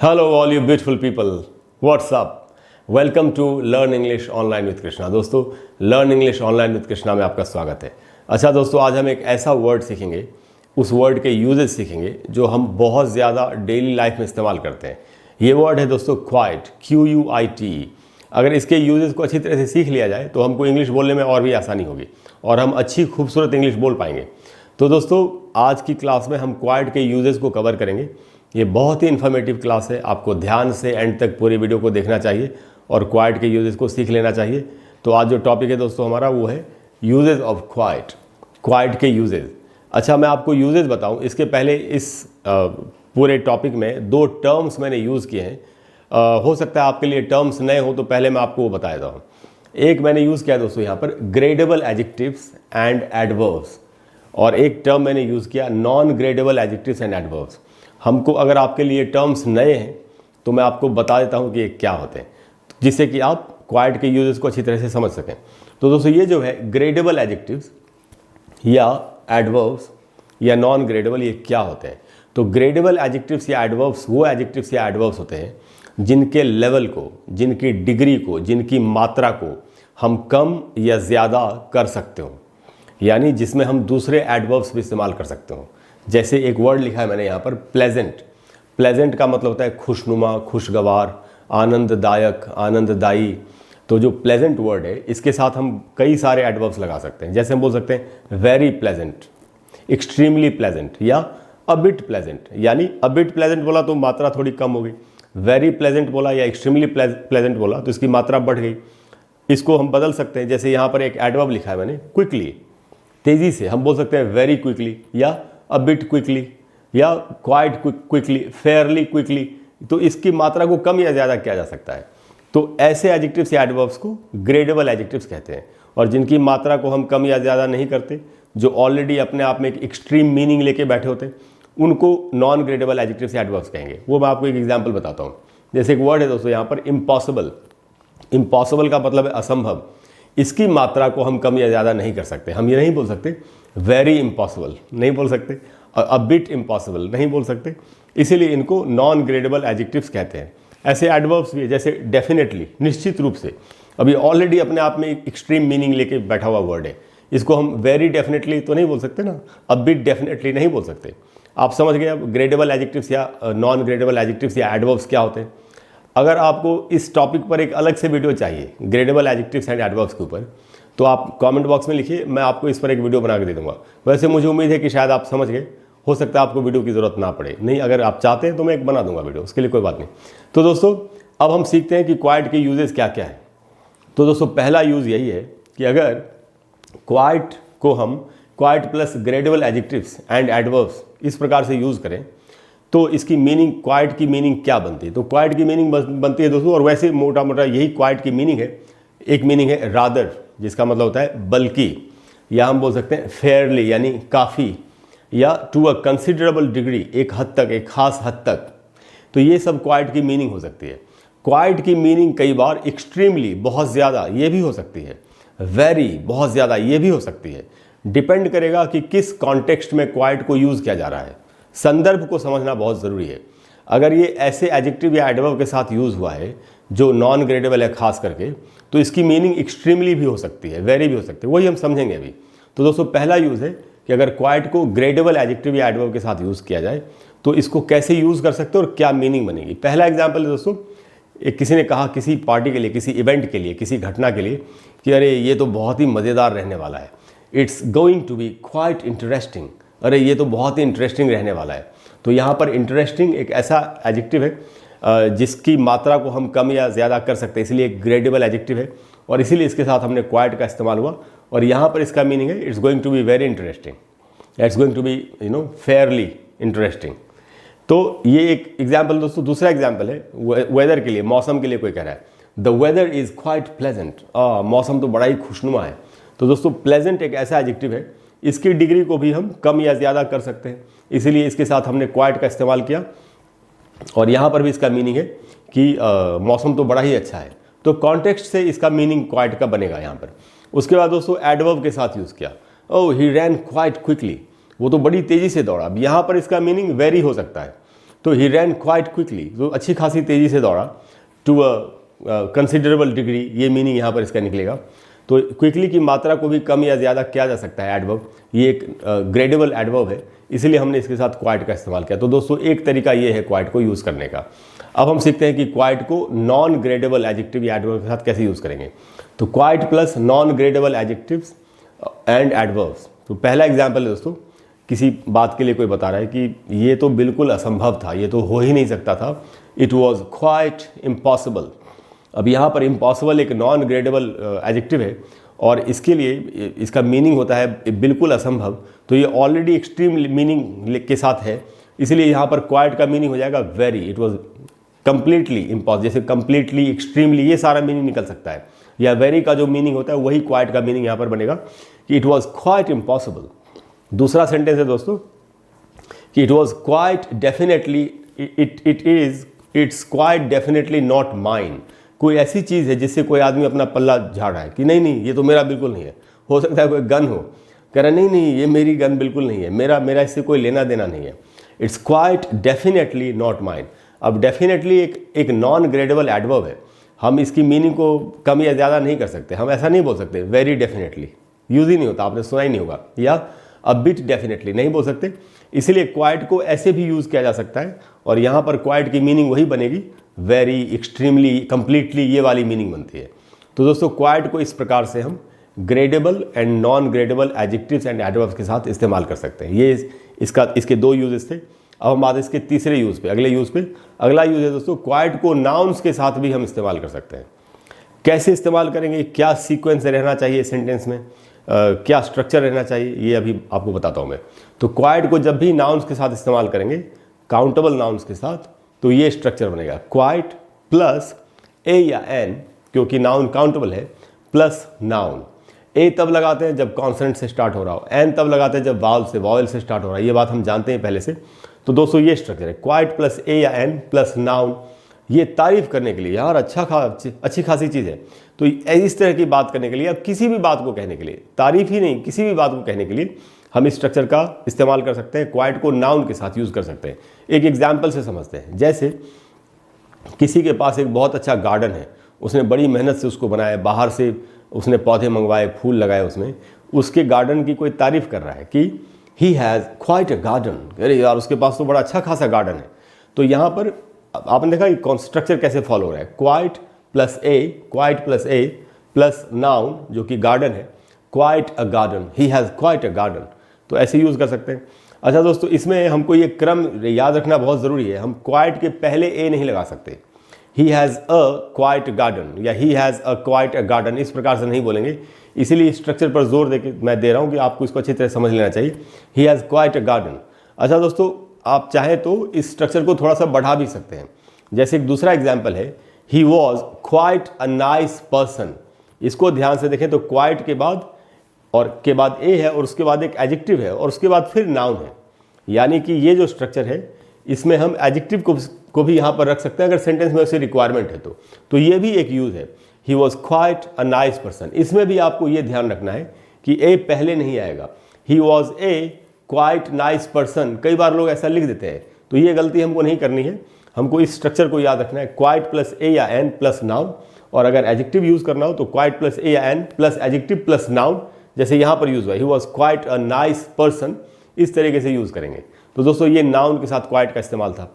Hello, all you beautiful people. What's up? Welcome to Learn English Online with Krishna. दोस्तों, Learn English Online with Krishna में आपका स्वागत है। अच्छा दोस्तों, आज हम एक ऐसा वर्ड सीखेंगे, उस वर्ड के यूजेस सीखेंगे जो हम बहुत ज़्यादा डेली लाइफ में इस्तेमाल करते हैं। ये वर्ड है दोस्तों क्वाइट, QUIT। अगर इसके यूजेस को अच्छी तरह से सीख लिया जाए तो हमको इंग्लिश बोलने में और भी आसानी होगी और हम अच्छी खूबसूरत इंग्लिश बोल पाएंगे। तो दोस्तों, आज की क्लास में हम क्वाइट के यूजेस को कवर करेंगे। ये बहुत ही इन्फॉर्मेटिव क्लास है, आपको ध्यान से एंड तक पूरी वीडियो को देखना चाहिए और क्वाइट के यूजेस को सीख लेना चाहिए। तो आज जो टॉपिक है दोस्तों हमारा वो है यूजेस ऑफ क्वाइट, क्वाइट के यूजेस। अच्छा, मैं आपको यूजेस बताऊं इसके पहले इस पूरे टॉपिक में दो टर्म्स मैंने यूज़ किए हैं। हो सकता है आपके लिए टर्म्स नए हो, तो पहले मैं आपको वो बता देता हूँ। एक मैंने यूज़ किया दोस्तों यहाँ पर ग्रेडेबल एडजेक्टिव्स एंड एडवर्ब्स, और एक टर्म मैंने यूज़ किया non gradable adjectives and adverbs. हमको अगर आपके लिए टर्म्स नए हैं तो मैं आपको बता देता हूँ कि ये क्या होते हैं, जिससे कि आप क्वाइट के यूजेस को अच्छी तरह से समझ सकें। तो दोस्तों, ये जो है ग्रेडेबल एडजेक्टिव्स या एडवर्ब्स या नॉन ग्रेडेबल, ये क्या होते हैं? तो ग्रेडेबल एडजेक्टिव्स या एडवर्ब्स वो एडजेक्टिव्स या एडवर्ब्स होते हैं जिनके लेवल को, जिनकी डिग्री को, जिनकी मात्रा को हम कम या ज़्यादा कर सकते हो, यानी जिसमें हम दूसरे एडवर्ब्स भी इस्तेमाल कर सकते हो। जैसे एक वर्ड लिखा है मैंने यहाँ पर प्लेजेंट। प्लेजेंट का मतलब होता है खुशनुमा, खुशगवार, आनंददायक, आनंददायी। तो जो प्लेजेंट वर्ड है इसके साथ हम कई सारे एडवर्ब्स लगा सकते हैं। जैसे हम बोल सकते हैं वेरी प्लेजेंट, एक्सट्रीमली प्लेजेंट या अबिट प्लेजेंट। यानी अबिट प्लेजेंट बोला तो मात्रा थोड़ी कम हो गई, वेरी प्लेजेंट बोला या एक्सट्रीमली प्लेजेंट बोला तो इसकी मात्रा बढ़ गई। इसको हम बदल सकते हैं। जैसे यहाँ पर एक एडवर्ब लिखा है मैंने क्विकली, तेज़ी से, हम बोल सकते हैं वेरी क्विकली या अ बिट क्विकली या क्वाइट क्विकली, फेयरली क्विकली। तो इसकी मात्रा को कम या ज़्यादा किया जा सकता है। तो ऐसे एडजेक्टिव्स या एडवर्ब्स को ग्रेडेबल एडजेक्टिव्स कहते हैं, और जिनकी मात्रा को हम कम या ज़्यादा नहीं करते, जो ऑलरेडी अपने आप में एक एक्सट्रीम मीनिंग लेके बैठे होते हैं, उनको नॉन ग्रेडेबल एडजेक्टिव्स या एडवर्ब्स कहेंगे। वो मैं आपको एक एग्जाम्पल बताता हूँ। जैसे एक वर्ड है दोस्तों यहाँ पर इम्पॉसिबल। इम्पॉसिबल का मतलब है असंभव। इसकी मात्रा को हम कम या ज़्यादा नहीं कर सकते। हम ये नहीं बोल सकते वेरी इम्पॉसिबल, नहीं बोल सकते, अ बिट इम्पॉसिबल नहीं बोल सकते। इसीलिए इनको नॉन ग्रेडेबल एडजेक्टिव्स कहते हैं। ऐसे एडवर्ब्स भी है जैसे डेफिनेटली, निश्चित रूप से। अभी ऑलरेडी अपने आप में एक एक्सट्रीम मीनिंग लेके बैठा हुआ वर्ड है, इसको हम वेरी डेफिनेटली तो नहीं बोल सकते ना, अ बिट डेफिनेटली नहीं बोल सकते। आप समझ गए अब ग्रेडेबल एडजेक्टिव्स या नॉन ग्रेडेबल एडजेक्टिव्स या एडवर्ब्स क्या होते हैं। अगर आपको इस टॉपिक पर एक अलग से वीडियो चाहिए ग्रेडेबल एडजेक्टिव्स एंड एडवर्ब्स के ऊपर, तो आप कमेंट बॉक्स में लिखिए, मैं आपको इस पर एक वीडियो बना के दे दूंगा। वैसे मुझे उम्मीद है कि शायद आप समझ गए, हो सकता है आपको वीडियो की ज़रूरत ना पड़े। नहीं, अगर आप चाहते हैं तो मैं एक बना दूंगा वीडियो, उसके लिए कोई बात नहीं। तो दोस्तों, अब हम सीखते हैं कि क्वाइट के यूजेस क्या क्या है। तो दोस्तों, पहला यूज़ यही है कि अगर क्वाइट को हम quite plus gradable adjectives and adverbs इस प्रकार से यूज़ करें तो इसकी मीनिंग, क्वाइट की मीनिंग क्या बनती है? तो क्वाइट की मीनिंग बनती है दोस्तों, और वैसे मोटा मोटा यही क्वाइट की मीनिंग है। एक मीनिंग है रादर, जिसका मतलब होता है बल्कि, या हम बोल सकते हैं फेयरली यानी काफ़ी, या टू अ कंसिडरेबल डिग्री, एक हद तक, एक खास हद तक। तो ये सब क्वाइट की मीनिंग हो सकती है। क्वाइट की मीनिंग कई बार एक्सट्रीमली, बहुत ज़्यादा, ये भी हो सकती है। वेरी, बहुत ज़्यादा, ये भी हो सकती है। डिपेंड करेगा कि किस कॉन्टेक्स्ट में क्वाइट को यूज़ किया जा रहा है। संदर्भ को समझना बहुत ज़रूरी है। अगर ये ऐसे एडजेक्टिव या एडवर्ब के साथ यूज़ हुआ है जो नॉन ग्रेडेबल है खास करके, तो इसकी मीनिंग एक्सट्रीमली भी हो सकती है, वेरी भी हो सकती है। वही हम समझेंगे अभी। तो दोस्तों, पहला यूज़ है कि अगर क्वाइट को ग्रेडेबल एडजेक्टिव या एडवर्ब के साथ यूज़ किया जाए तो इसको कैसे यूज़ कर सकते हो और क्या मीनिंग बनेगी। पहला एग्जाम्पल है दोस्तों, एक किसी ने कहा किसी पार्टी के लिए, किसी इवेंट के लिए, किसी घटना के लिए कि अरे ये तो बहुत ही मज़ेदार रहने वाला है, it's going to be quite interesting. अरे ये तो बहुत ही इंटरेस्टिंग रहने वाला है। तो यहाँ पर इंटरेस्टिंग एक ऐसा एडजेक्टिव है जिसकी मात्रा को हम कम या ज़्यादा कर सकते हैं, इसलिए एक ग्रेडेबल एडजेक्टिव है, और इसीलिए इसके साथ हमने क्वाइट का इस्तेमाल हुआ। और यहाँ पर इसका मीनिंग है it's going to be very interesting, it's going to be fairly interesting. तो ये एक एग्जाम्पल दोस्तों। दूसरा एग्जाम्पल है वेदर के लिए, मौसम के लिए कोई कह रहा है the weather is quite pleasant, मौसम तो बड़ा ही खुशनुमा है। तो दोस्तों, प्लेजेंट एक ऐसा एडजेक्टिव है, इसकी डिग्री को भी हम कम या ज़्यादा कर सकते हैं, इसीलिए इसके साथ हमने क्वाइट का इस्तेमाल किया। और यहाँ पर भी इसका मीनिंग है कि मौसम तो बड़ा ही अच्छा है। तो कॉन्टेक्स्ट से इसका मीनिंग क्वाइट का बनेगा यहाँ पर। उसके बाद दोस्तों, एडवर्ब के साथ यूज़ किया, ओह ही रैन क्वाइट क्विकली, वो तो बड़ी तेज़ी से दौड़ा। अब यहाँ पर इसका मीनिंग वेरी हो सकता है। तो ही रैन क्वाइट क्विकली, तो अच्छी खासी तेज़ी से दौड़ा, टू अ कंसिडरेबल डिग्री, ये मीनिंग यहाँ पर इसका निकलेगा। तो क्विकली की मात्रा को भी कम या ज़्यादा किया जा सकता है एडवर्ब, ये एक ग्रेडेबल एडवर्ब है, इसलिए हमने इसके साथ क्वाइट का इस्तेमाल किया। तो दोस्तों एक तरीका ये है क्वाइट को यूज़ करने का। अब हम सीखते हैं कि क्वाइट को नॉन ग्रेडेबल एडजेक्टिव या एडवर्ब के साथ कैसे यूज़ करेंगे। तो quite plus non gradable adjectives and adverbs. तो पहला एग्जाम्पल है दोस्तों, किसी बात के लिए कोई बता रहा है कि ये तो बिल्कुल असंभव था, ये तो हो ही नहीं सकता था, इट वॉज क्वाइट इम्पॉसिबल। अब यहाँ पर इम्पॉसिबल एक नॉन ग्रेडेबल एडजेक्टिव है और इसके लिए इसका मीनिंग होता है बिल्कुल असंभव, तो ये ऑलरेडी एक्सट्रीम मीनिंग के साथ है, इसलिए यहाँ पर क्वाइट का मीनिंग हो जाएगा very. It was completely impossible, जैसे कंप्लीटली, एक्सट्रीमली, ये सारा मीनिंग निकल सकता है, या वेरी का जो मीनिंग होता है वही क्वाइट का मीनिंग यहाँ पर बनेगा कि इट वॉज क्वाइट इम्पॉसिबल। दूसरा सेंटेंस है दोस्तों कि it was quite definitely, it's quite definitely not mine. कोई ऐसी चीज़ है जिससे कोई आदमी अपना पल्ला झाड़ रहा है कि नहीं नहीं ये तो मेरा बिल्कुल नहीं है। हो सकता है कोई गन हो, कह रहा नहीं नहीं ये मेरी गन बिल्कुल नहीं है, मेरा इससे कोई लेना देना नहीं है। It's quite definitely not mine. अब डेफिनेटली एक नॉन ग्रेडेबल एडवर्ब है, हम इसकी मीनिंग को कम या ज़्यादा नहीं कर सकते। हम ऐसा नहीं बोल सकते वेरी डेफिनेटली, यूज़ ही नहीं होता, आपने सुना ही नहीं होगा, या अ बिट डेफिनेटली नहीं बोल सकते। इसलिए क्वाइट को ऐसे भी यूज़ किया जा सकता है और यहाँ पर क्वाइट की मीनिंग वही बनेगी, वेरी, एक्सट्रीमली, कंप्लीटली, ये वाली मीनिंग बनती है। तो दोस्तों क्वाइट को इस प्रकार से हम gradable and non gradable adjectives and adverbs के साथ इस्तेमाल कर सकते हैं। ये इसके दो यूजेस थे। अब हम आते हैं इसके तीसरे यूज़ पे, अगले यूज़ पे। अगला यूज़ है दोस्तों, क्वाइट को नाउन्स के साथ भी हम इस्तेमाल कर सकते हैं। कैसे इस्तेमाल करेंगे, क्या सीक्वेंस रहना चाहिए सेंटेंस में, क्या स्ट्रक्चर रहना चाहिए, ये अभी आपको बताता हूँ मैं। तो क्वाइट को जब भी नाउन्स के साथ इस्तेमाल करेंगे, काउंटेबल नाउन्स के साथ, तो ये स्ट्रक्चर बनेगा क्वाइट प्लस ए या एन, क्योंकि नाउन काउंटेबल है, प्लस नाउन। ए तब लगाते हैं जब कॉन्सोनेंट से स्टार्ट हो रहा हो, एन तब लगाते हैं जब वावल से स्टार्ट हो रहा है, ये बात हम जानते हैं पहले से। तो दोस्तों ये स्ट्रक्चर है, क्वाइट प्लस ए या एन प्लस नाउन। ये तारीफ करने के लिए, यार अच्छी खासी चीज़ है, तो इस तरह की बात करने के लिए, अब किसी भी बात को कहने के लिए, तारीफ ही नहीं, किसी भी बात को कहने के लिए हम इस स्ट्रक्चर का इस्तेमाल कर सकते हैं। क्वाइट को नाउन के साथ यूज़ कर सकते हैं। एक एग्जाम्पल से समझते हैं। जैसे किसी के पास एक बहुत अच्छा गार्डन है, उसने बड़ी मेहनत से उसको बनाया, बाहर से उसने पौधे मंगवाए, फूल लगाए उसमें, उसके गार्डन की कोई तारीफ कर रहा है कि he has quite a garden, अरे यार उसके पास तो बड़ा अच्छा खासा गार्डन है। तो यहाँ पर आपने देखा कि स्ट्रक्चर कैसे फॉलो हो रहा है, क्वाइट प्लस ए प्लस नाउन जो कि गार्डन है, quite a garden, he has quite a garden. तो ऐसे यूज़ कर सकते हैं। अच्छा दोस्तों, इसमें हमको ये क्रम याद रखना बहुत ज़रूरी है। हम क्वाइट के पहले ए नहीं लगा सकते। He has a quiet garden या he has a quiet a garden, इस प्रकार से नहीं बोलेंगे। इसीलिए स्ट्रक्चर पर जोर मैं दे रहा हूँ कि आपको इसको अच्छी तरह समझ लेना चाहिए। He has quite a garden. अच्छा दोस्तों, आप चाहें तो इस स्ट्रक्चर को थोड़ा सा बढ़ा भी सकते हैं। जैसे एक दूसरा एग्जाम्पल है, ही was quite a nice person. इसको ध्यान से देखें तो क्वाइट के बाद ए है और उसके बाद एक एडजेक्टिव है और उसके बाद फिर नाउन है। यानी कि ये जो स्ट्रक्चर है, इसमें हम एडजेक्टिव को भी यहाँ पर रख सकते हैं अगर सेंटेंस में उसकी रिक्वायरमेंट है तो ये भी एक यूज़ है। ही was quite a nice person. इसमें भी आपको ये ध्यान रखना है कि ए पहले नहीं आएगा। He was a quite nice person, कई बार लोग ऐसा लिख देते हैं, तो ये गलती हमको नहीं करनी है। हमको इस स्ट्रक्चर को याद रखना है, क्वाइट प्लस ए या एन प्लस नाउन, और अगर एडजेक्टिव यूज़ करना हो तो क्वाइट प्लस ए या an plus adjective plus noun, जैसे यहाँ पर यूज़ हुआ he was quite a nice person, इस तरीके से यूज़ करेंगे। तो दोस्तों ये नाउन के साथ क्वाइट का इस्तेमाल था।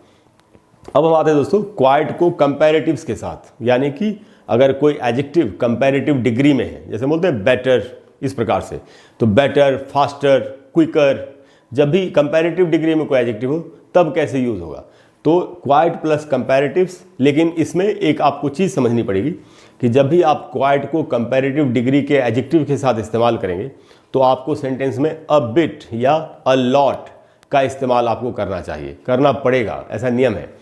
अब हम आते हैं दोस्तों क्वाइट को कंपैरेटिव्स के साथ, यानी कि अगर कोई एडजेक्टिव कंपैरेटिव डिग्री में है, जैसे बोलते हैं बेटर, इस प्रकार से, तो बेटर, फास्टर, क्विकर, जब भी कंपैरेटिव डिग्री में कोई एडजेक्टिव हो तब कैसे यूज़ होगा। तो क्वाइट प्लस कंपैरेटिव्स, लेकिन इसमें एक आपको चीज़ समझनी पड़ेगी कि जब भी आप क्वाइट को कंपैरेटिव डिग्री के एडजेक्टिव के साथ इस्तेमाल करेंगे तो आपको सेंटेंस में अ बिट या अ लॉट का इस्तेमाल आपको करना पड़ेगा, ऐसा नियम है।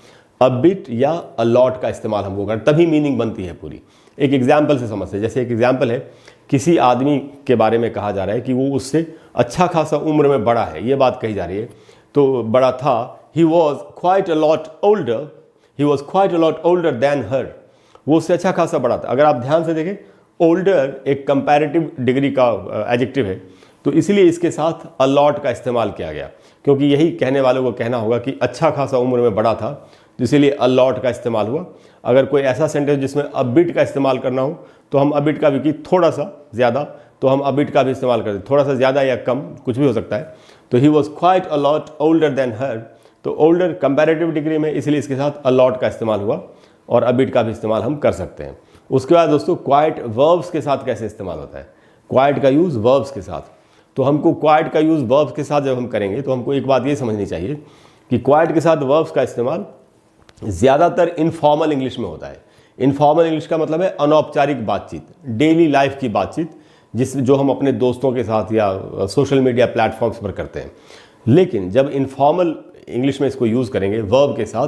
अ बिट या अ लॉट का इस्तेमाल हमको करना, तभी मीनिंग बनती है पूरी। एक एग्जाम्पल से समझते हैं। जैसे एक एग्जाम्पल है, किसी आदमी के बारे में कहा जा रहा है कि वो उससे अच्छा खासा उम्र में बड़ा है, ये बात कही जा रही है। तो बड़ा था, he was quite a lot older than her, वो उससे अच्छा खासा बड़ा था। अगर आप ध्यान से देखें, ओल्डर एक कंपैरेटिव डिग्री का एडजेक्टिव है, तो इसीलिए इसके साथ अ लॉट का इस्तेमाल किया गया, क्योंकि यही कहने वालों को कहना होगा कि अच्छा खासा उम्र में बड़ा था, तो इसीलिए अ लॉट का इस्तेमाल हुआ। अगर कोई ऐसा सेंटेंस जिसमें अ बिट का इस्तेमाल करना हो तो हम अ बिट का भी, कि थोड़ा सा ज़्यादा, तो हम अ बिट का भी इस्तेमाल करते हैं, थोड़ा सा ज़्यादा या कम कुछ भी हो सकता है। तो he was quite a lot older than her, तो ओल्डर कंपैरेटिव डिग्री में, इसलिए इसके साथ अ लॉट का इस्तेमाल हुआ और अ बिट का भी इस्तेमाल हम कर सकते हैं। उसके बाद दोस्तों क्वाइट वर्ब्स के साथ कैसे इस्तेमाल होता है, क्वाइट का यूज़ वर्ब्स के साथ। तो हमको क्वाइट का यूज़ वर्ब्स के साथ जब हम करेंगे तो हमको एक बात ये समझनी चाहिए कि क्वाइट के साथ वर्ब्स का इस्तेमाल ज़्यादातर इनफॉर्मल इंग्लिश में होता है। इनफॉर्मल इंग्लिश का मतलब है अनौपचारिक बातचीत, डेली लाइफ की बातचीत, जो हम अपने दोस्तों के साथ या सोशल मीडिया प्लेटफॉर्म्स पर करते हैं। लेकिन जब इनफॉर्मल इंग्लिश में इसको यूज़ करेंगे वर्ब के साथ,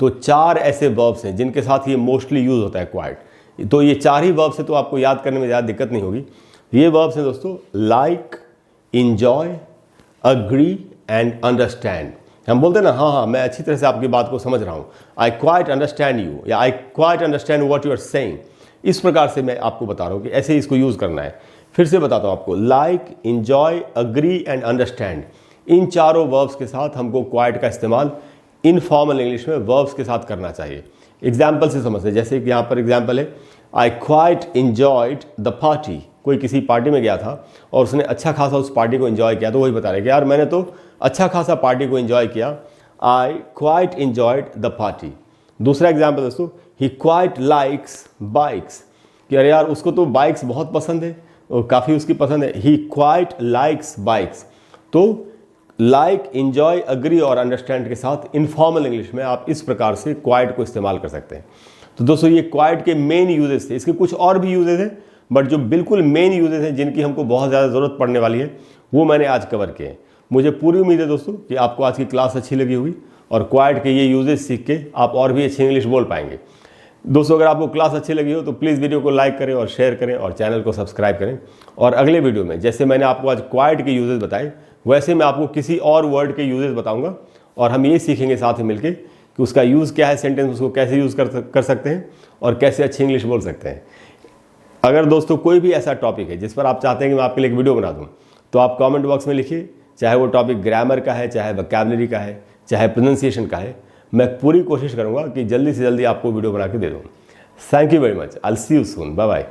तो 4 ऐसे वर्ब्स हैं जिनके साथ ये मोस्टली यूज़ होता है क्वाइट। तो ये 4 ही वर्ब्स हैं, तो आपको याद करने में ज़्यादा दिक्कत नहीं होगी। ये वर्ब्स हैं दोस्तों like, enjoy, agree and understand. हम बोलते हैं ना, हाँ मैं अच्छी तरह से आपकी बात को समझ रहा हूँ, आई क्वाइट अंडरस्टैंड यू, या I quite understand what you are saying. इस प्रकार से मैं आपको बता रहा हूँ कि ऐसे ही इसको यूज़ करना है। फिर से बताता हूँ आपको, like, enjoy, agree and understand, इन चारों वर्ब्स के साथ हमको क्वाइट का इस्तेमाल इनफॉर्मल इंग्लिश में वर्ब्स के साथ करना चाहिए। एग्जाम्पल से समझते हैं, जैसे कि यहाँ पर एग्जाम्पल है, I quite enjoyed the party. कोई किसी पार्टी में गया था और उसने अच्छा खासा उस पार्टी को एंजॉय किया, तो वही बता रहे कि यार मैंने तो अच्छा खासा पार्टी को एंजॉय किया, I quite enjoyed the party. दूसरा एग्जाम्पल दोस्तों, ही क्वाइट लाइक्स बाइक्स, कि अरे यार उसको तो बाइक्स बहुत पसंद है और काफ़ी उसकी पसंद है, ही क्वाइट लाइक्स बाइक्स। तो लाइक, इंजॉय, अग्री और अंडरस्टैंड के साथ इनफॉर्मल इंग्लिश में आप इस प्रकार से क्वाइट को इस्तेमाल कर सकते हैं। तो दोस्तों ये क्वाइट के मेन यूजेस थे, इसके कुछ और भी यूजेस हैं, बट जो बिल्कुल मेन यूजेस हैं जिनकी हमको बहुत ज़्यादा ज़रूरत पड़ने वाली है, वो मैंने आज कवर किए हैं। मुझे पूरी उम्मीद है दोस्तों कि आपको आज की क्लास अच्छी लगी होगी और क्वाइट के ये यूजेस सीख के आप और भी अच्छी इंग्लिश बोल पाएंगे। दोस्तों अगर आपको क्लास अच्छी लगी हो तो प्लीज़ वीडियो को लाइक करें और शेयर करें और चैनल को सब्सक्राइब करें। और अगले वीडियो में जैसे मैंने आपको आज क्वाइट के यूजेस बताए, वैसे मैं आपको किसी और वर्ड के यूजेस बताऊंगा और हम ये सीखेंगे साथ में मिलके कि उसका यूज़ क्या है, सेंटेंस उसको कैसे यूज़ कर सकते हैं और कैसे अच्छी इंग्लिश बोल सकते हैं। अगर दोस्तों कोई भी ऐसा टॉपिक है जिस पर आप चाहते हैं कि मैं आपके लिए एक वीडियो बना दूं, तो आप कमेंट बॉक्स में लिखिए, चाहे वो टॉपिक ग्रामर का है, चाहे वोकैबुलरी का है, चाहे प्रोनाउंसिएशन का है। मैं पूरी कोशिश करूंगा कि जल्दी से जल्दी आपको वीडियो बना के दे दूँ। Thank you very much, I will see you soon, bye bye.